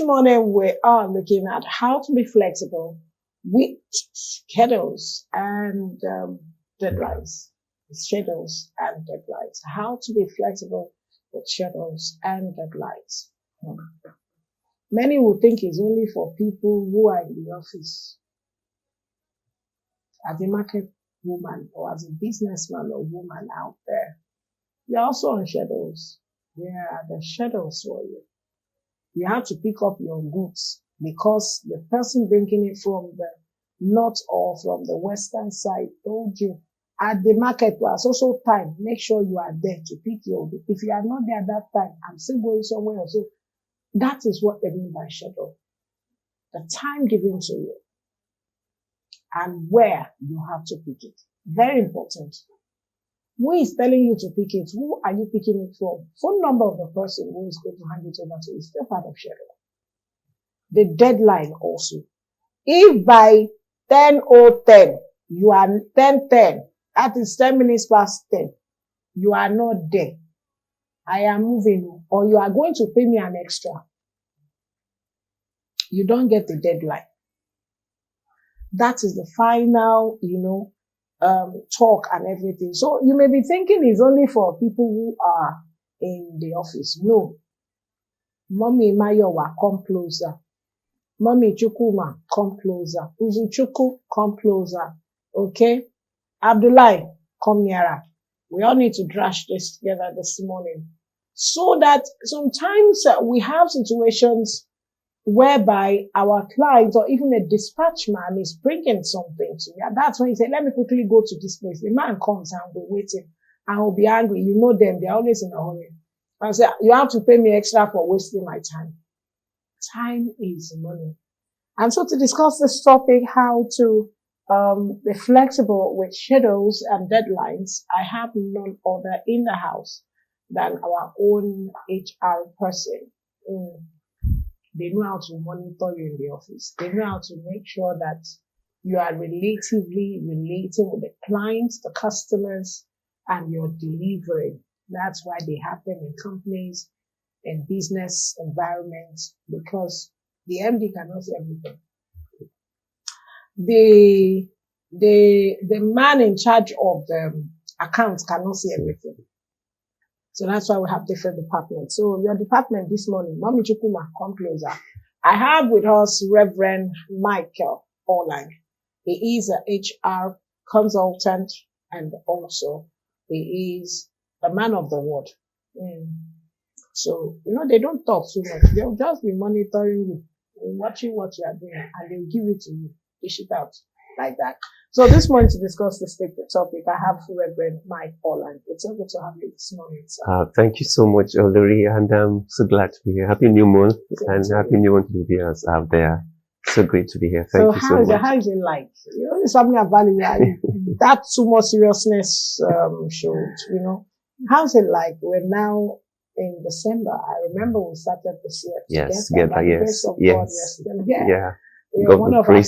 morning we are looking at how to be flexible with schedules and deadlines. Schedules and deadlines. How to be flexible with schedules and deadlines. Many will think it's only for people who are in the office. As a market woman or as a businessman or woman out there, you're also on schedules. There are the schedules for you. You have to pick up your goods because the person bringing it from the north or from the western side told you at the market was also time. Make sure you are there to pick your goods. If you are not there at that time, I'm still going somewhere else. So that is what they mean by schedule. The time given to you and where you have to pick it. Very important. Who is telling you to pick it? Who are you picking it from? Phone number of the person who is going to hand it over to is still part of schedule. The deadline also. If by 10:10 you are 10:10, that is 10 minutes past 10, you are not there, I am moving, or you are going to pay me an extra, you don't get the deadline. That is the final, talk and everything. So you may be thinking it's only for people who are in the office. No. Mommy Mayowa, come closer. Mommy Chukuma, come closer. Uzuchuku, come closer. Okay? Abdullah, come nearer. We all need to drash this together this morning. So that sometimes we have situations whereby our client or even a dispatch man is bringing something to you. And that's when you say, let me quickly go to this place. The man comes and will be waiting and will be angry. You know them. They're always in a hurry. And say, you have to pay me extra for wasting my time. Time is money. And so to discuss this topic, how to be flexible with schedules and deadlines, I have none other in the house than our own HR person. They know how to monitor you in the office. They know how to make sure that you are relatively relating with the clients, the customers, and you're delivering. That's why they have them in companies, in business environments, because the MD cannot see everything. The man in charge of the accounts cannot see everything. So that's why we have different departments. So your department this morning, Mommy Chukuma, come closer. I have with us Reverend Michael Orlang. He is an HR consultant and also he is a man of the word. So, they don't talk too much. They'll just be monitoring you, watching what you are doing, and they'll give it to you, dish it out like that. So this morning to discuss this topic, I have Reverend Mike Orlang. It's so good to have you this morning, sir. Thank you so much, Olori, and I'm so glad to be here. Happy New Month and Happy New Month to the viewers out there. So great to be here. Thank you so much. How is it like? It's something I value. That too much seriousness showed, How's it like? We're now in December. I remember we started this year. Yes, together, yes. Yeah. One of our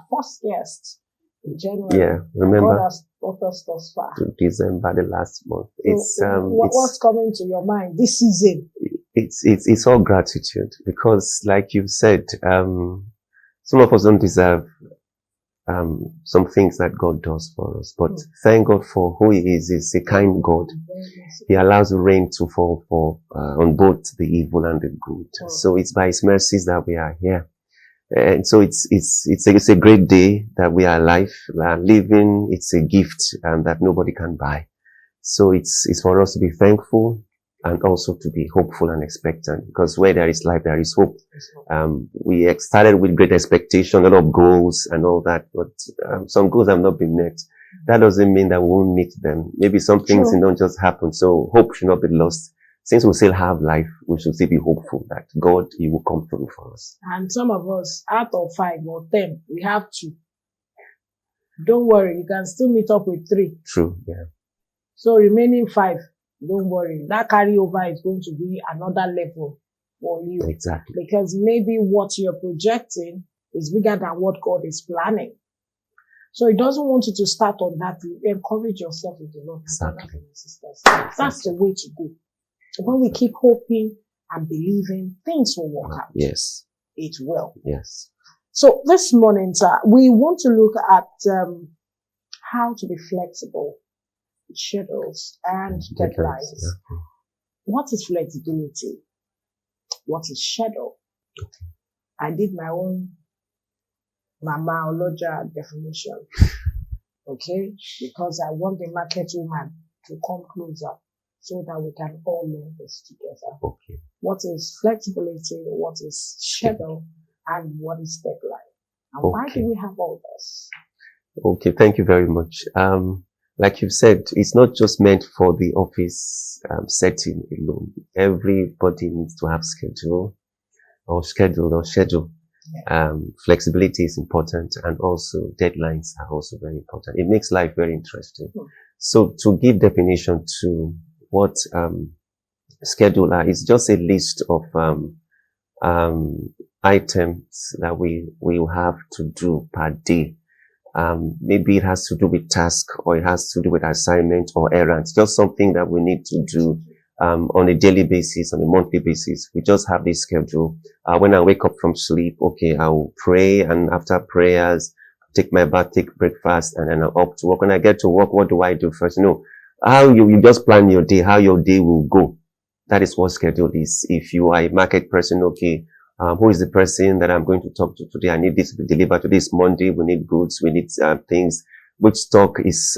first guests in January. Yeah, remember. God has brought us thus far. To December, the last month. What's coming to your mind this season? It's all gratitude because, like you said, some of us don't deserve some things that God does for us, but thank God for who He is. He's a kind God. He allows the rain to fall for on both the evil and the good. So it's by His mercies that we are here, and so it's a great day that we are alive, living. It's a gift that nobody can buy. So it's for us to be thankful and also to be hopeful and expectant, because where there is life, there is hope. We started with great expectation, a lot of goals and all that, but some goals have not been met. That doesn't mean that we won't meet them. Maybe some things don't just happen. So hope should not be lost. Since we still have life, we should still be hopeful that God, He will come through for us. And some of us, out of 5 or 10, we have 2. Don't worry, you can still meet up with 3. True, yeah. So remaining 5, don't worry. That carryover is going to be another level for you. Exactly. Because maybe what you're projecting is bigger than what God is planning. So He doesn't want you to start on that. Encourage yourself with the Lord. Exactly. That's the way to go. When we keep hoping and believing things will work out. Yes. It will. Yes. So this morning, sir, we want to look at how to be flexible with schedules and deadlines. Yeah. What is flexibility? What is schedule? I did my own Mama Oloja definition. Okay? Because I want the market woman to come closer so that we can all learn this together. Okay. What is flexibility? What is schedule? And what is deadline? And why do we have all this? Okay, thank you very much. Like you've said, it's not just meant for the office setting alone. Everybody needs to have schedule. Yeah. Flexibility is important, and also deadlines are also very important. It makes life very interesting. So to give definition to what schedule are, it's just a list of items that we will have to do per day. Maybe it has to do with task, or it has to do with assignment or errands, just something that we need to do on a daily basis, on a monthly basis. We just have this schedule. When I wake up from sleep, okay, I'll pray, and after prayers, take my bath, take breakfast, and then I'm up to work. When I get to work, what do I do first? How you just plan your day, how your day will go. That is what schedule is. If you are a market person, okay, who is the person that I'm going to talk to today? I need this to be delivered today. It's Monday. We need goods. We need things. Which stock is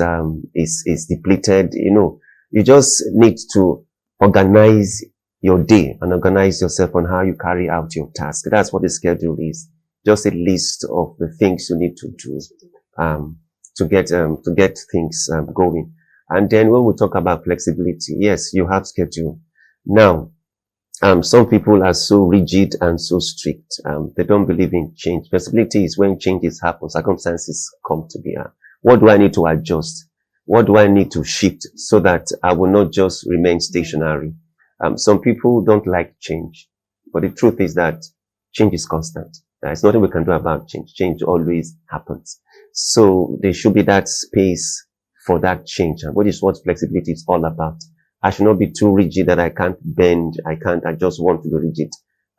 depleted? You just need to organize your day and organize yourself on how you carry out your task. That's what the schedule is. Just a list of the things you need to do to get things going. And then when we talk about flexibility, yes, you have schedule. Now, some people are so rigid and so strict. They don't believe in change. Flexibility is when changes happen, circumstances come to be. What do I need to adjust? What do I need to shift so that I will not just remain stationary? Some people don't like change, but the truth is that change is constant. There's nothing we can do about change. Change always happens. So there should be that space for that change, which is what flexibility is all about. I should not be too rigid that I can't bend. I just want to be rigid.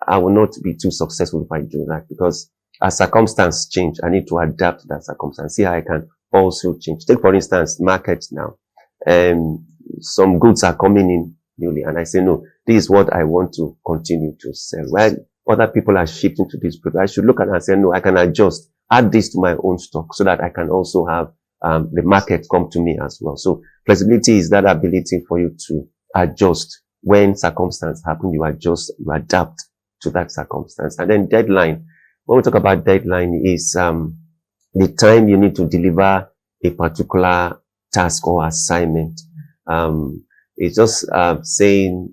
I will not be too successful if I do that, because as circumstances change, I need to adapt to that circumstance. See how I can also change. Take, for instance, markets now. Some goods are coming in newly, and I say, no, this is what I want to continue to sell. While other people are shifting to this product, I should look at it and say, no, I can adjust, add this to my own stock so that I can also have the market come to me as well. So flexibility is that ability for you to adjust when circumstances happen. You adjust, you adapt to that circumstance. And then deadline. When we talk about deadline, is the time you need to deliver a particular task or assignment. It's just saying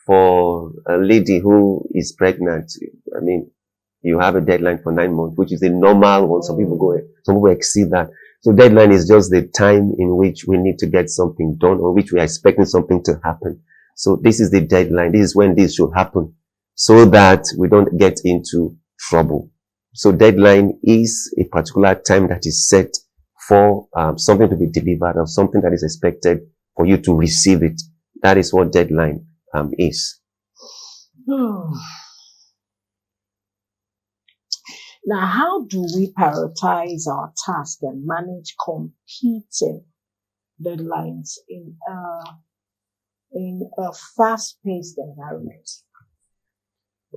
for a lady who is pregnant, I mean, you have a deadline for 9 months, which is a normal one. Some people exceed that. So deadline is just the time in which we need to get something done, or which we are expecting something to happen. So this is the deadline. This is when this should happen, so that we don't get into trouble. So deadline is a particular time that is set for something to be delivered, or something that is expected for you to receive it. That is what deadline is. Now, how do we prioritize our tasks and manage competing deadlines in a fast-paced environment?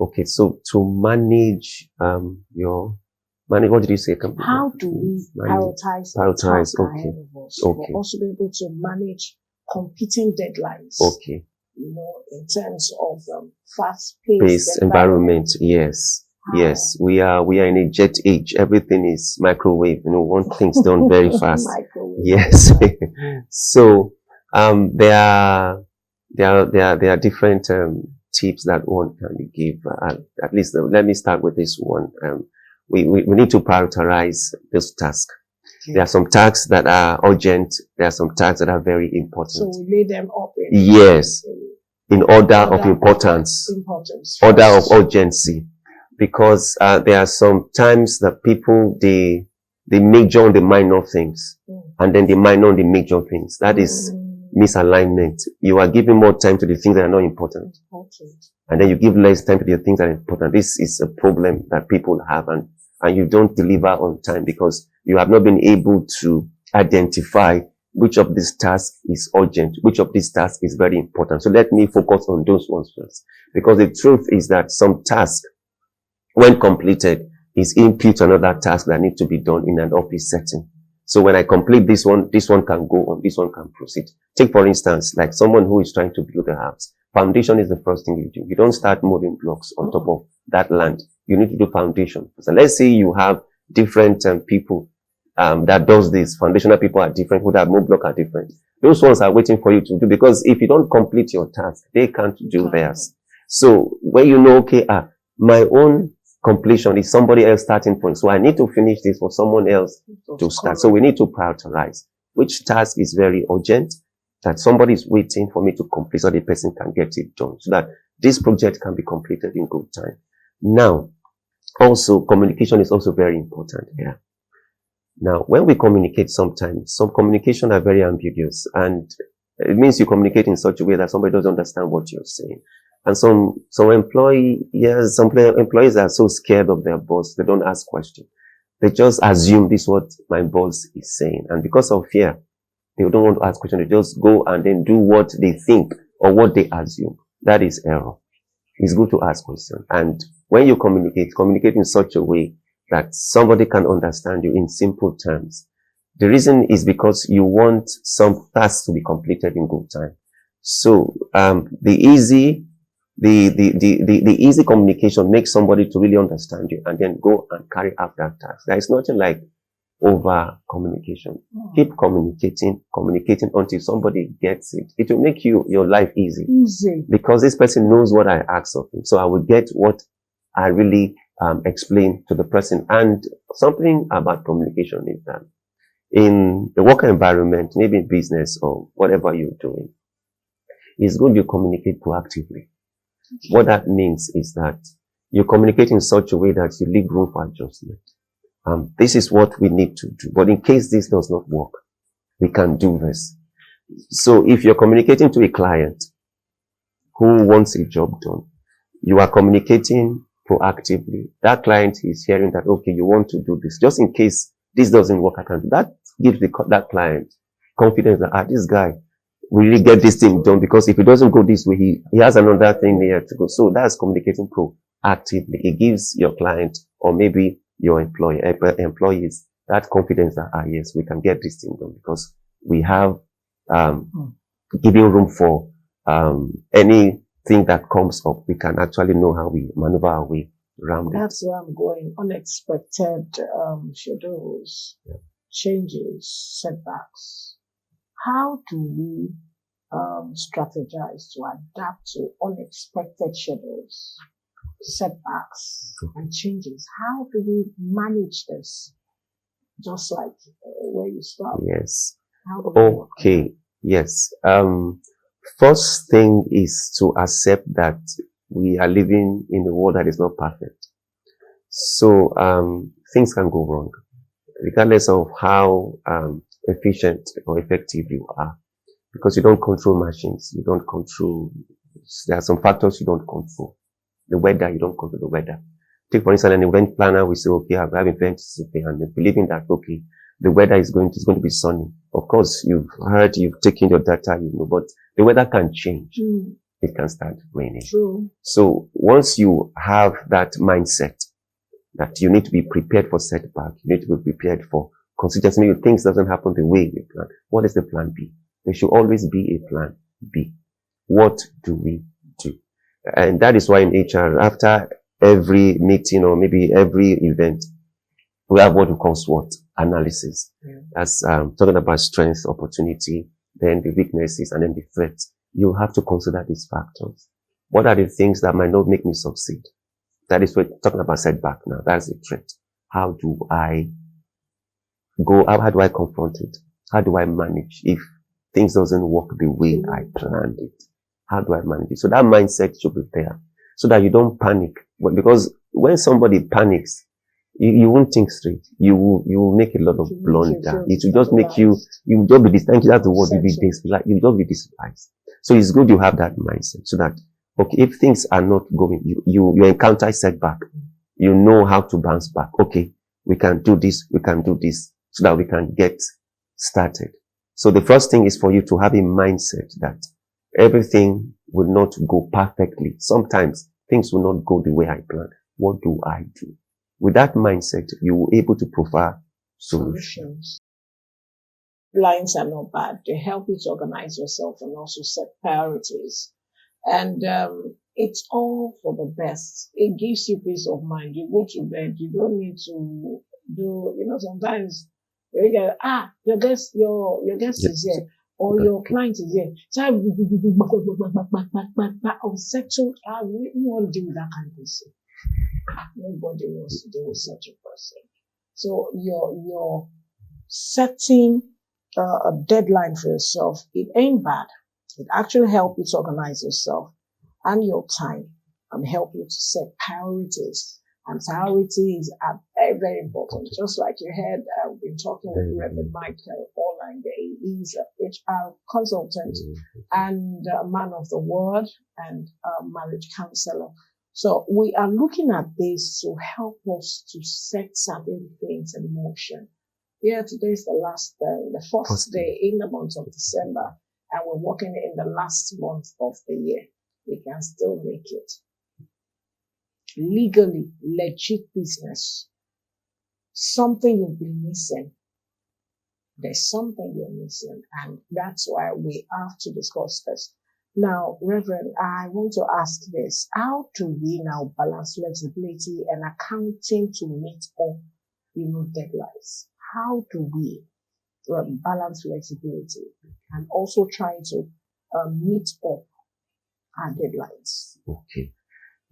Okay, so to manage what did you say? How do we prioritize the tasks ahead of us for us to be able to manage competing deadlines? Okay. In terms of fast-paced environment. Yes. Yes, we are in a jet age. Everything is microwave. One thing's done very fast. Yes. So there are different tips that one can give. At least let me start with this one. We need to prioritize this task. Okay. There are some tasks that are urgent. There are some tasks that are very important. So we lay them up in order of importance. Order of urgency. Because there are some times that people they major on the minor things, and then they minor on the major things. That is misalignment. You are giving more time to the things that are not important. Okay. And then you give less time to the things that are important. This is a problem that people have, and you don't deliver on time because you have not been able to identify which of these tasks is urgent, which of these tasks is very important. So let me focus on those ones first. Because the truth is that some task, when completed, is input to another task that needs to be done in an office setting. So when I complete this one can go on, this one can proceed. Take for instance, like someone who is trying to build a house. Foundation is the first thing you do. You don't start moving blocks on top of that land. You need to do foundation. So let's say you have different people that does this. Foundational people are different. Who that move block are different. Those ones are waiting for you to do, because if you don't complete your task, they can't do theirs. So when you know, okay, my own completion is somebody else's starting point. So I need to finish this for someone else to start. So we need to prioritize which task is very urgent, that somebody is waiting for me to complete so the person can get it done, so that this project can be completed in good time. Now, also communication is also very important here. Now, when we communicate, sometimes some communication are very ambiguous, and it means you communicate in such a way that somebody doesn't understand what you're saying. And some employees are so scared of their boss, they don't ask questions. They just assume this is what my boss is saying. And because of fear, they don't want to ask questions. They just go and then do what they think or what they assume. That is error. It's good to ask questions. And when you communicate in such a way that somebody can understand you in simple terms. The reason is because you want some tasks to be completed in good time. So, the easy communication makes somebody to really understand you and then go and carry out that task. There is nothing like over communication. Keep communicating until somebody gets it. It will make your life easy. Because this person knows what I ask of him. So I will get what I really explain to the person. And something about communication is that in the work environment, maybe in business or whatever you're doing, it's good you communicate proactively. What that means is that you communicate in such a way that you leave room for adjustment. This is what we need to do. But in case this does not work, we can do this. So if you're communicating to a client who wants a job done, you are communicating proactively. That client is hearing that, okay, you want to do this. Just in case this doesn't work, I can do that. Gives that client confidence that, this guy will really get this thing done, because if it doesn't go this way, he has another thing here to go. So that's communicating proactively. It gives your client or maybe your employees that confidence that, yes, we can get this thing done, because we have giving room for anything that comes up. We can actually know how we maneuver our way around it. That's where I'm going. Unexpected schedules, changes, setbacks. How do we strategize to adapt to unexpected schedules, setbacks, and changes? How do we manage this? Just like where you start. Yes. Okay. Yes. First thing is to accept that we are living in a world that is not perfect. So things can go wrong, regardless of how efficient or effective you are, because you don't control machines. You don't control. There are some factors you don't control. The weather, you don't control the weather. Take for instance an event planner. We say, okay, I have events, and believing that, okay, the weather is going to be sunny. Of course, you've taken your data, but the weather can change. It can start raining. True. So once you have that mindset that you need to be prepared for setback, you need to be prepared for contingency. Maybe things doesn't happen the way you plan. What is the plan B? There should always be a plan B. What do we do? And that is why in HR, after every meeting or maybe every event, we have what we call SWOT analysis. That's talking about strengths, opportunity, then the weaknesses, and then the threats. You have to consider these factors. What are the things that might not make me succeed? That is what talking about setback now. That's a threat. How do I confront it? How do I manage if things doesn't work the way I planned it? How do I manage it? So that mindset should be there so that you don't panic. But because when somebody panics, you won't think straight. You will make a lot of blunder. It will just make you will just be thank you, that's the word, you'll be like you just be despised. So it's good you have that mindset so that, okay, if things are not going, you encounter a setback, you know how to bounce back. Okay, we can do this, so that we can get started. So the first thing is for you to have a mindset that everything will not go perfectly. Sometimes things will not go the way I planned. What do I do? With that mindset, you will be able to provide solutions. Lines are not bad. They help you to organize yourself and also set priorities. And it's all for the best. It gives you peace of mind. You go to bed, you don't need to do, sometimes you get, your guest is here, or your client is here. So unsettled. I wouldn't want to deal with that kind of person. Nobody wants to deal with such a person. So you're setting a deadline for yourself. It ain't bad. It actually helps you to organize yourself and your time and help you to set priorities. And priorities are very, very important. Just like you heard, we've been talking with Reverend Michael Online. He's a HR consultant and a man of the word and a marriage counselor. So we are looking at this to help us to set certain things in motion. Yeah, today is the first day in the month of December, and we're working in the last month of the year. We can still make it. Legally, legit business. Something you've been missing. There's something you're missing, and that's why we have to discuss this. Now, Reverend, I want to ask this. How do we now balance flexibility and accounting to meet up, deadlines? How do we balance flexibility and also try to meet up our deadlines? Okay.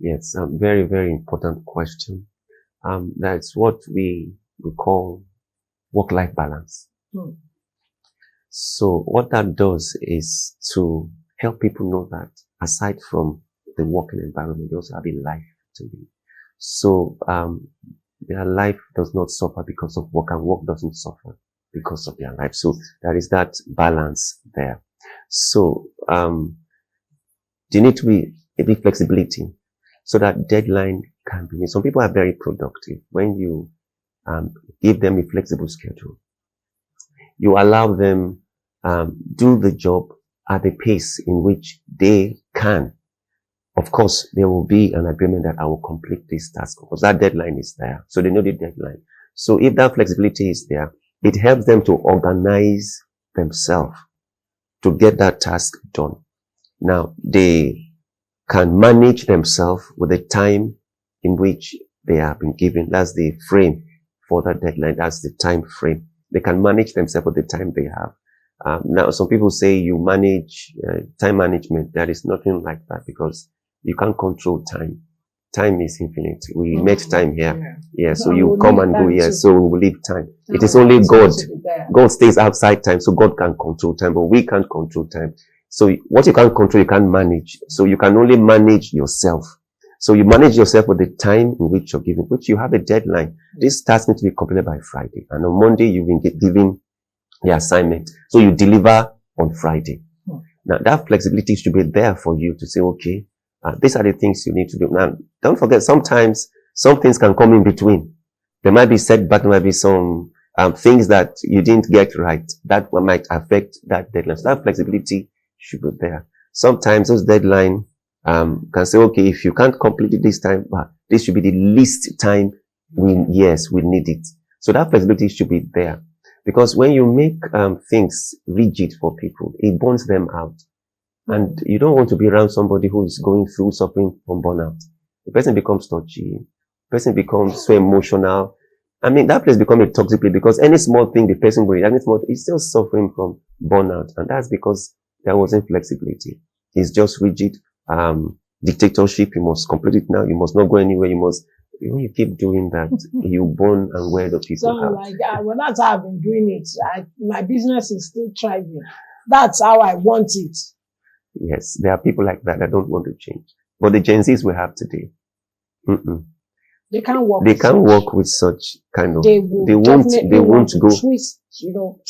Yes, very, very important question. That's what we call work-life balance. So what that does is to help people know that aside from the working environment, they also have a life to live. So their life does not suffer because of work, and work doesn't suffer because of their life. So there is that balance there. So there need to be a bit flexibility so that deadline can be made. Some people are very productive. When you give them a flexible schedule, you allow them do the job at the pace in which they can. Of course, there will be an agreement that I will complete this task because that deadline is there. So they know the deadline. So if that flexibility is there, it helps them to organize themselves to get that task done. Now, they can manage themselves with the time in which they have been given. That's the frame for that deadline. That's the time frame. They can manage themselves with the time they have. Now, some people say you manage time management. There is nothing like that because you can't control time. Time is infinite. We met time here. Yeah, so you come and go here. So we will leave time. It is only God. God stays outside time, so God can control time, but we can't control time. So what you can't control, you can't manage. So you can only manage yourself. So you manage yourself with the time in which you're given, which you have a deadline. This task needs to be completed by Friday. And on Monday, you've been given the assignment. So you deliver on Friday. Now that flexibility should be there for you to say, okay, these are the things you need to do. Now, don't forget, sometimes some things can come in between. There might be setback, there might be some things that you didn't get right that might affect that deadline. So that flexibility should be there. Sometimes those deadline can say, okay, if you can't complete it this time, this should be the least time we need it. So that flexibility should be there. Because when you make things rigid for people, it burns them out. And you don't want to be around somebody who is going through suffering from burnout. The person becomes touchy. The person becomes so emotional. I mean, that place becomes a toxic place because any small thing the person will, is still suffering from burnout. And that's because there wasn't flexibility. It's just rigid dictatorship. You must complete it now. You must not go anywhere. When you keep doing that, you burn and wear the people out. Well, that's how I've been doing it. My business is still thriving. That's how I want it. Yes, there are people like that don't want to change. But the Gen Zs we have today, They can't work. They with can't such. work with such kind of. They will They won't. definitely They want won't to go. twist,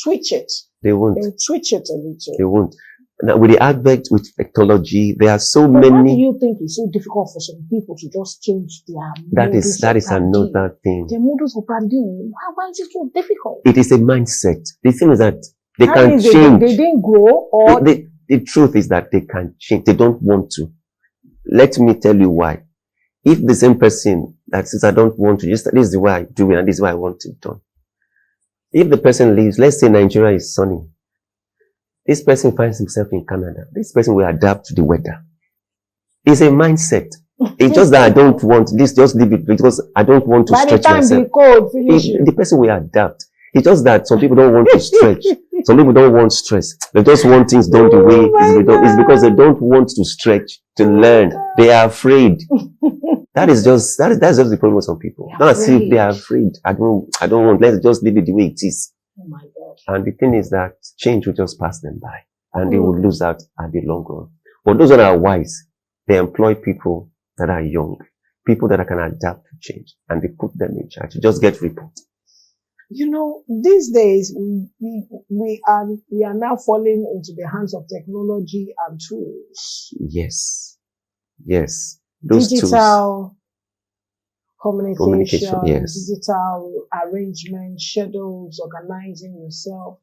twitch it. They won't. They'll twitch it a little. They won't. Now, with the advent with technology, there are so But why do many. you think it's so difficult for some people to just change their That modus is operandi? another thing. Their modus operandi. Why is it so difficult? It is a mindset. The thing is that they That can means change. They didn't grow, or The truth is that they can change. They don't want to. Let me tell you why. If the same person that says, I don't want to, just this is the way I do it and this is why I want it done. If the person leaves, let's say Nigeria is sunny. This person finds himself in Canada. This person will adapt to the weather. It's a mindset. It's just that I don't want this, just leave it because I don't want to stretch myself. By the time the cold finishes. The person will adapt. It's just that some people don't want to stretch. Some people don't want stress. They just want things done the way it's because they don't want to stretch, to learn. They are afraid. That's just the problem with some people. Not as if they are afraid. I don't want. Let's just leave it the way it is. Oh my God. And the thing is that change will just pass them by, and they will lose out at the long run. But those that are wise, they employ people that are young, people that can adapt to change, and they put them in charge. You just get report. These days we are now falling into the hands of technology and tools. Yes. Those digital communication, yes. Digital arrangement, schedules, organizing yourself.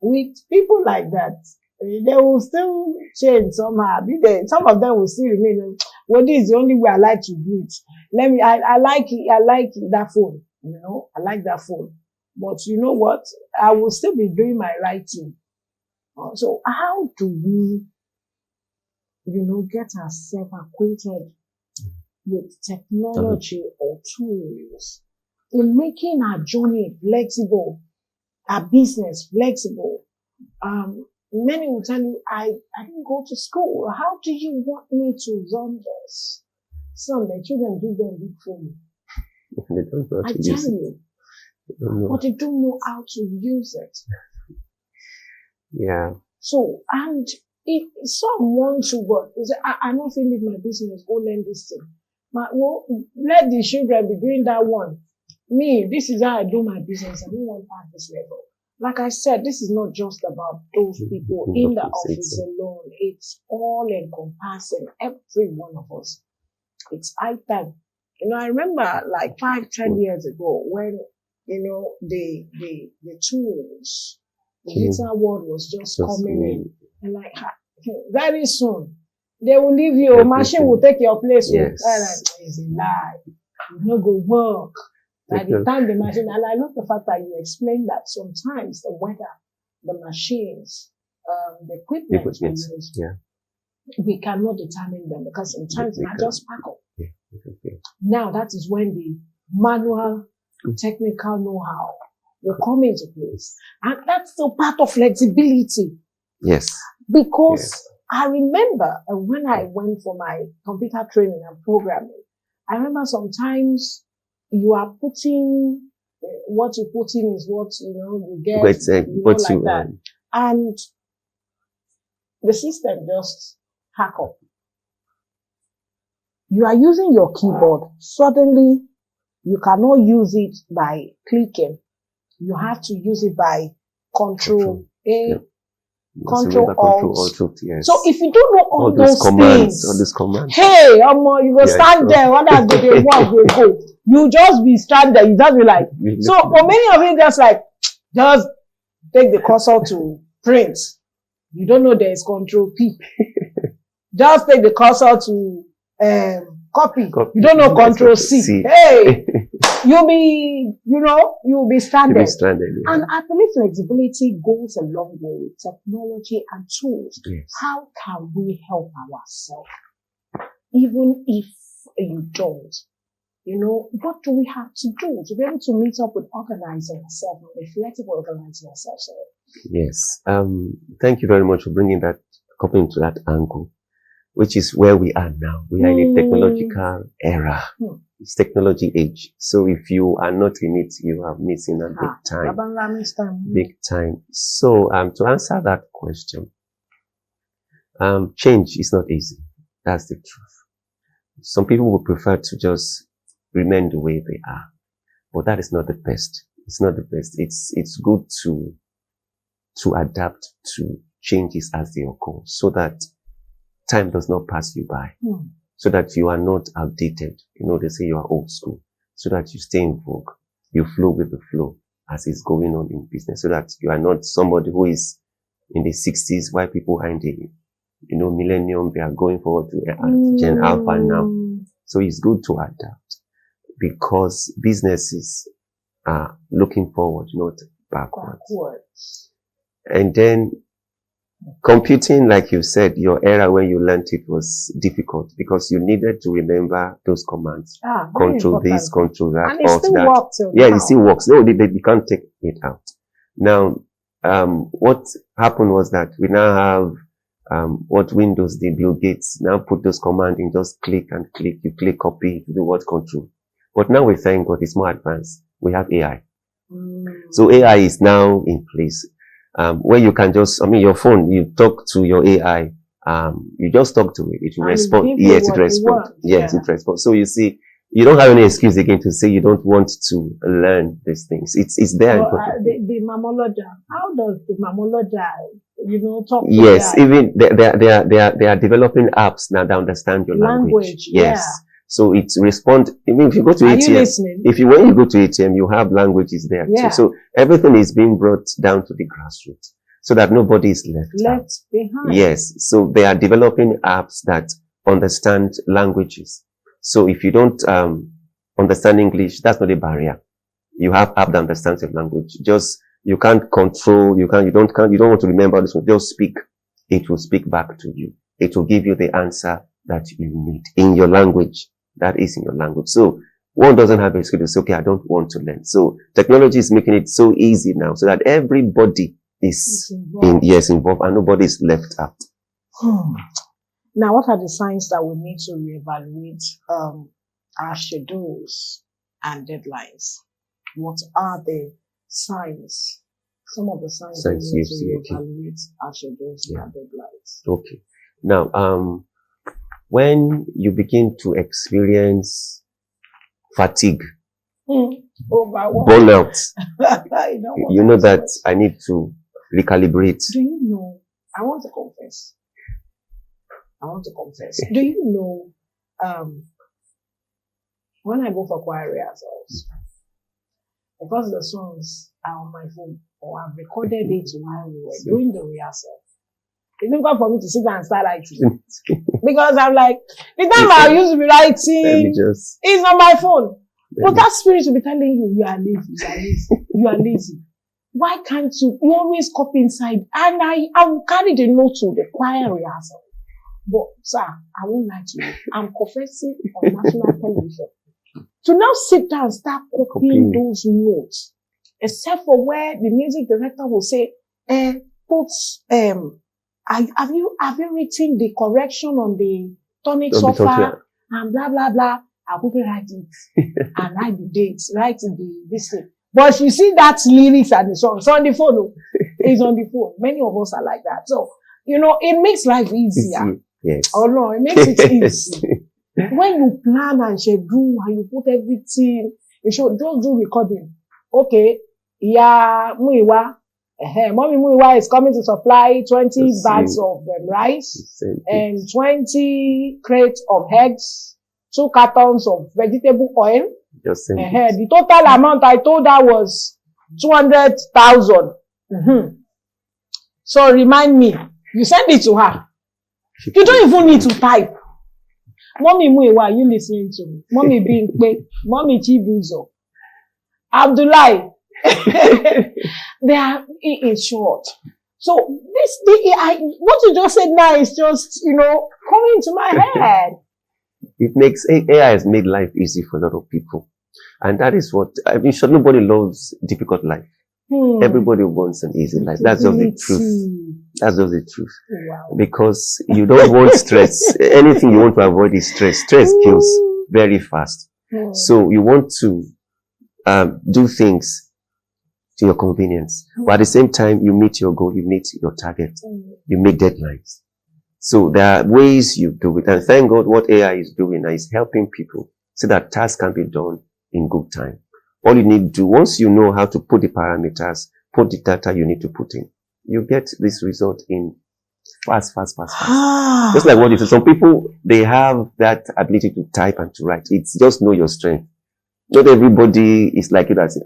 With people like that, they will still change somehow. Some of them will still remain. Well, this is the only way I like to do it. I like that phone. I like that phone. But you know what? I will still be doing my writing. So how do we, get ourselves acquainted with technology or tools in making our journey flexible, our business flexible? Many will tell you, I didn't go to school. How do you want me to run this? Some, the children give them big phone. I tell you. But they don't know how to use it. Yeah. So, and if some want to work, they say, I'm not feeling my business, go learn this thing. Let the children be doing that one. Me, this is how I do my business. I don't want past this level. Like I said, this is not just about those people in the office alone. It's all encompassing, every one of us. It's high time. I remember like 5-10 years ago when, the tools, the digital world was just coming in. And like, very soon, they will leave you. A machine will take your place. Yes. It's a lie. You no go work. By the time the machine, and I love the fact that you explained that sometimes the weather, the machines, the equipment we use, we cannot determine them because sometimes they just pack up. Now that is when the manual technical know-how will come into place. And that's still part of flexibility. Yes. Because I remember when I went for my computer training and programming, I remember sometimes you are putting, what you put in is what, you get, like that. And the system just hack up. You are using your keyboard. Suddenly, you cannot use it by clicking. You have to use it by Control A, Control Alt. Yes. So if you don't know all those commands, things, hey, you go stand there, others go they walk, they go. You just be stand there, you just be like, so for many of you, just take the cursor to print. You don't know there is Control P. Just take the cursor to copy. You don't know Control C. Hey, you'll be stranded. And I believe flexibility goes a long way with technology and tools. Yes. How can we help ourselves? Even if you don't, what do we have to do to be able to meet up with organizing ourselves and be flexible organizing ourselves? Yes. Thank you very much for bringing that couple into that angle, which is where we are now. We are in a technological era. It's technology age. So if you are not in it, you are missing a big time. Big time. So to answer that question, change is not easy. That's the truth. some people would prefer to just remain the way they are, but that is not the best. It's not the best. It's good to adapt to changes as they occur, so that time does not pass you by, so that you are not outdated. You know, they say you are old school, so that you stay in vogue. You flow with the flow as is going on in business, so that you are not somebody who is in the 60s while people are in the, you know, millennium. They are going forward to Gen Alpha now. So it's good to adapt, because businesses are looking forward, not backwards. And then computing, like you said, your era when you learned it was difficult, because you needed to remember those commands. Control this, control that, and it still works. Yeah, it still works. No, you can't take it out. Now, what happened was that we now have what Windows did. Bill Gates now put those commands in, just click and click. You click copy, you do what control. But now we thank God it's more advanced. We have AI. So AI is now in place. Where you can just, your phone, you talk to your AI, you just talk to it, it will respond. Yes, it responds. Yes, it responds. So you see, you don't have any excuse again to say you don't want to learn these things. It's there. The Mamologer, how does the Mamologer, talk to Yes, AI? even they are developing apps now that understand your language. Yes. Yeah. So it responds. Even if you go to Are ATM, you listening? when you go to ATM, you have languages there too. So everything is being brought down to the grassroots, so that nobody is left behind. Yes. So they are developing apps that understand languages. So if you don't understand English, that's not a barrier. You have app that understands your language. Just you can't control. You don't want to remember this one. Just speak. It will speak back to you. It will give you the answer that you need in your language. That is in your language. So one doesn't have a excuse to say, okay, I don't want to learn. So technology is making it so easy now, so that everybody is involved, and nobody is left out. Now, what are the signs that we need to reevaluate our schedules and deadlines? What are the signs? Some of the signs that we need to reevaluate our schedules and deadlines. Okay. Now, when you begin to experience fatigue, burnout, you know that I need to recalibrate. Do you know? I want to confess. Do you know, when I go for choir rehearsals, because the songs are on my phone, or I've recorded it while we were doing the rehearsal, it's difficult for me to sit down and start writing. Because I'm like, the time I used to be writing is on my phone. But that spirit will be telling you, you are lazy. Why can't you? You always copy inside. And I will carry the note to the choir rehearsal. But, sir, I won't lie to you. I'm confessing on national television. To now sit down and start copying those notes, except for where the music director will say, have you written the correction on the tonic software and blah blah blah? I'll quickly write it and write the dates, write this thing. But you see that lyrics and the song, it's on the phone. It's on the phone. Many of us are like that. So it makes life easier. Yes. Oh no, it makes it easy. When you plan and schedule and you put everything, you should just do recording. Okay, Muiwa. Mommy Muiwa is coming to supply 20 bags of rice and 20 crates of eggs, 2 cartons of vegetable oil. The total amount I told her was 200,000. So remind me, you send it to her. You don't even need to type. Mommy Muiwa, are you listening to me? Mommy Binkwe, Mommy Chibuzo, Abdullah. They are in short. So what you just said now is just, coming into my head. AI has made life easy for a lot of people. And that is what, sure, nobody loves difficult life. Everybody wants an easy life. That's just the truth. That's just the truth. Wow. Because you don't want stress. Anything you want to avoid is stress. Stress kills very fast. So you want to do things to your convenience. But at the same time, you meet your goal, you meet your target, you make deadlines. So there are ways you do it. And thank God what AI is doing now is helping people so that tasks can be done in good time. All you need to do, once you know how to put the parameters, put the data you need to put in, you get this result in fast. Just like what you said, some people, they have that ability to type and to write. It's just know your strength. Not everybody is like you that say,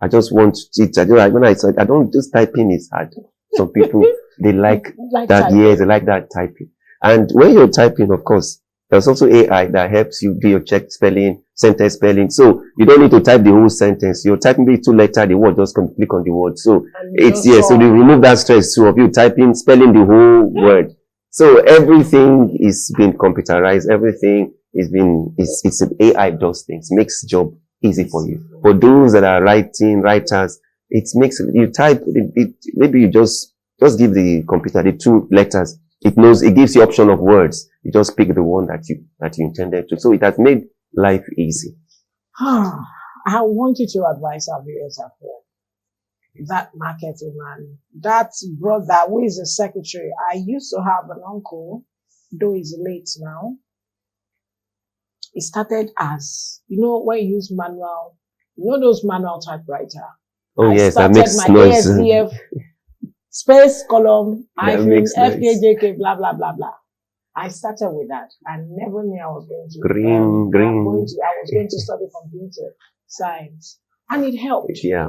I just want it. I don't, just typing is hard. Some people, they like that, typing. Yes, they like that typing. And when you're typing, of course, there's also AI that helps you do your check spelling, sentence spelling. So you don't need to type the whole sentence. You're typing the 2 letter, the word, just click on the word. So it's, yes, so they remove that stress too of you typing, spelling the whole word. So everything is being computerized. Everything is being, it's AI does things, makes job easy for you. For those that are writers, it makes, you type, maybe you just give the computer the 2 letters. It knows, it gives you option of words. You just pick the one that you intended to. So it has made life easy. I want you to advise our viewers at home. That market woman, that brother who is a secretary. I used to have an uncle, though he's late now. It started as, when you use manual, those manual typewriter. Oh, yes, that makes my noise. ASDF, space, column, hyphen, FKJK, blah, blah, blah, blah. I started with that. I never knew I was going to. Green. I was going to study computer science. And it helped. Yeah.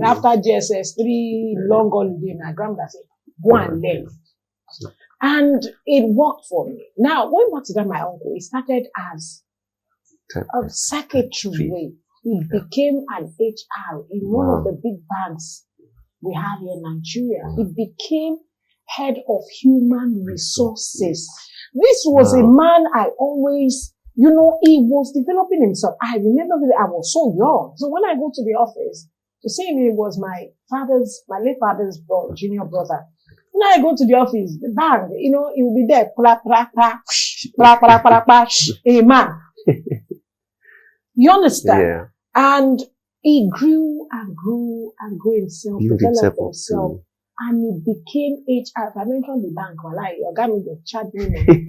After GSS 3 long holiday, my grandmother said, go and learn. And it worked for me. Now, going back to that, my uncle, he started as a secretary. He became an HR in one of the big banks we have here in Nigeria. He became head of human resources. This was a man I always, he was developing himself. I remember I was so young. So when I go to the office, to see him, he was my late father's brother, junior brother. When I go to the office, the bank, he will be there, a man. You understand? Yeah. And he grew and grew and grew himself, developed himself, and he became HR. If I mentioned the bank, your guy will charge me.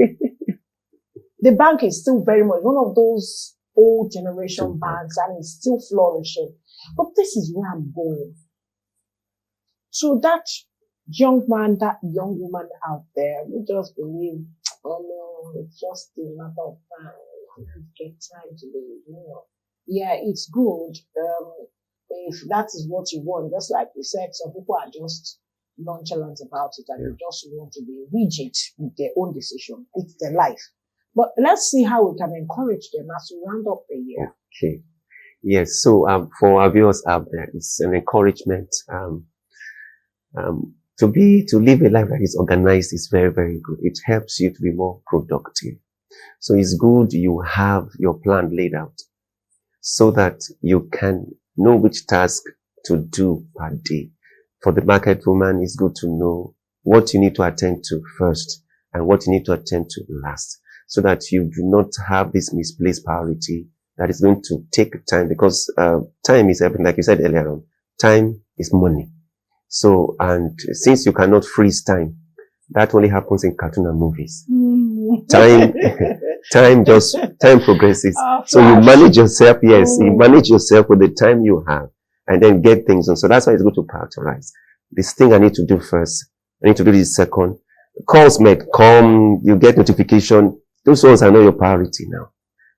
The bank is still very much one of those old generation banks, and it's still flourishing. But this is where I'm going. So that young man, that young woman out there, we just believe, oh no, it's just a matter of time. I get time to live, Yeah, it's good. If that is what you want, just like you said, some people are just nonchalant about it and they just want to be rigid with their own decision. It's their life. But let's see how we can encourage them as we round up the year. Okay. Yes. So, for our viewers out there, it's an encouragement, to live a life that is organized is very, very good. It helps you to be more productive. So it's good you have your plan laid out so that you can know which task to do per day. For the market woman, it's good to know what you need to attend to first and what you need to attend to last, so that you do not have this misplaced priority that is going to take time, because time is everything. Like you said earlier on, time is money. So, and since you cannot freeze time, that only happens in cartoon and movies. Time progresses. So you manage yourself, you manage yourself with the time you have and then get things done. So that's why it's good to prioritize. This thing I need to do first. I need to do this second. Calls might come, you get notification. Those ones are not your priority now.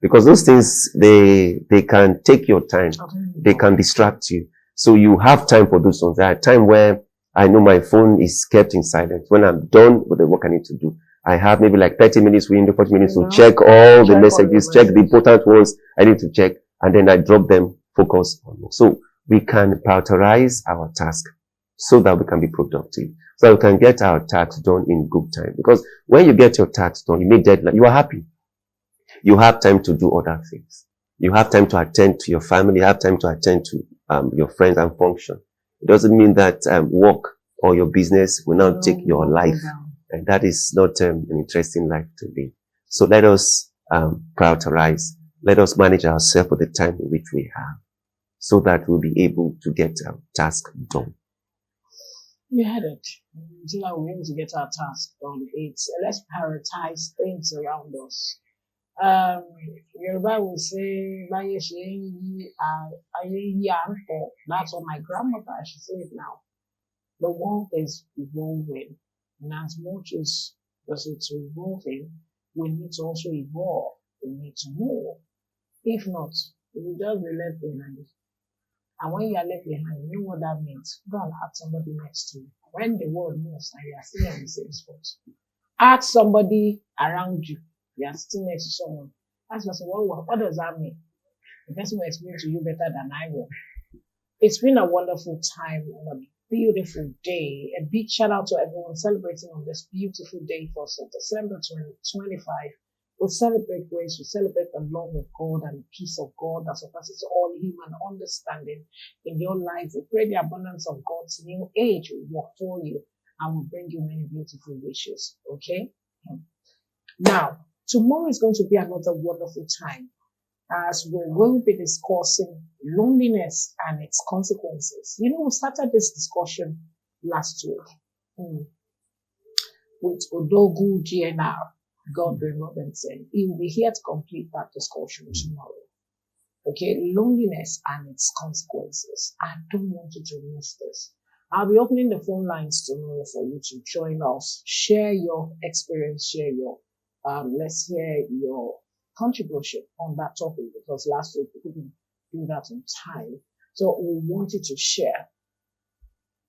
Because those things, they can take your time. They can distract you. So you have time for those ones. There are times where I know my phone is kept in silence. When I'm done with the work I need to do, I have maybe like 30 minutes window, 40 minutes to check all the messages, check the important ones I need to check, and then I drop them, focus on them. So we can prioritize our task so that we can be productive, so that we can get our tasks done in good time. Because when you get your tasks done, you make deadline, you are happy. You have time to do other things. You have time to attend to your family. You have time to attend to your friends and function. It doesn't mean that work or your business will now take your life. And that is not an interesting life to live. So let us prioritize. Let us manage ourselves with the time in which we have, so that we'll be able to get our task done. You had it. So that we're able to get our task done. It's let's prioritize things around us. Um, Yoruba will say, "Báyé ṣe ń yí, ayé yí à ń tọ̀." That's what my grandmother, she say it now. The world is evolving, and as much as it's evolving, we need to also evolve. We need to move. If not, we will just be left behind. And when you are left behind, you know what that means. Go and ask somebody next to you. When the world moves and you are still on the same spot, ask somebody around you. You are sitting next to someone. Ask yourself, what does that mean? The person will explain to you better than I will. It's been a wonderful time and a beautiful day. A big shout out to everyone celebrating on this beautiful day, 1st of December 2025. We celebrate grace, we celebrate the love of God and the peace of God that surpasses all human understanding in your life. We pray the abundance of God's new age will work for you and will bring you many beautiful wishes. Okay? Now, tomorrow is going to be another wonderful time as we will be discussing loneliness and its consequences. You know, we started this discussion last week with Odogu GNR, Godwin Robinson. He will be here to complete that discussion tomorrow. Okay, loneliness and its consequences. I don't want you to miss this. I'll be opening the phone lines tomorrow for you to join us, share your experience, share your, let's hear your contribution on that topic because last week we couldn't do that in time. So we want you to share.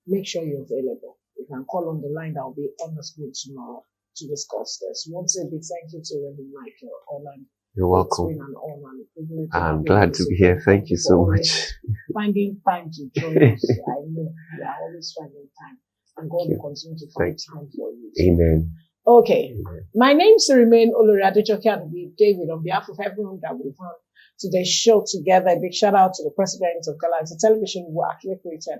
Make sure you're available. You can call on the line that will be on the screen tomorrow to discuss this. Once a big thank you to Reverend Michael Holland. You're welcome. It's been an honor and a privilege. I'm glad to be here. Thank you so much. Finding time to join us. I know you are always finding time. And God will continue to find time for you. Amen. Okay. Amen. My name is Remain Olori Adejoke and David. On behalf of everyone that we've had today's show together, a big shout out to the president of Galaxy Television who actually created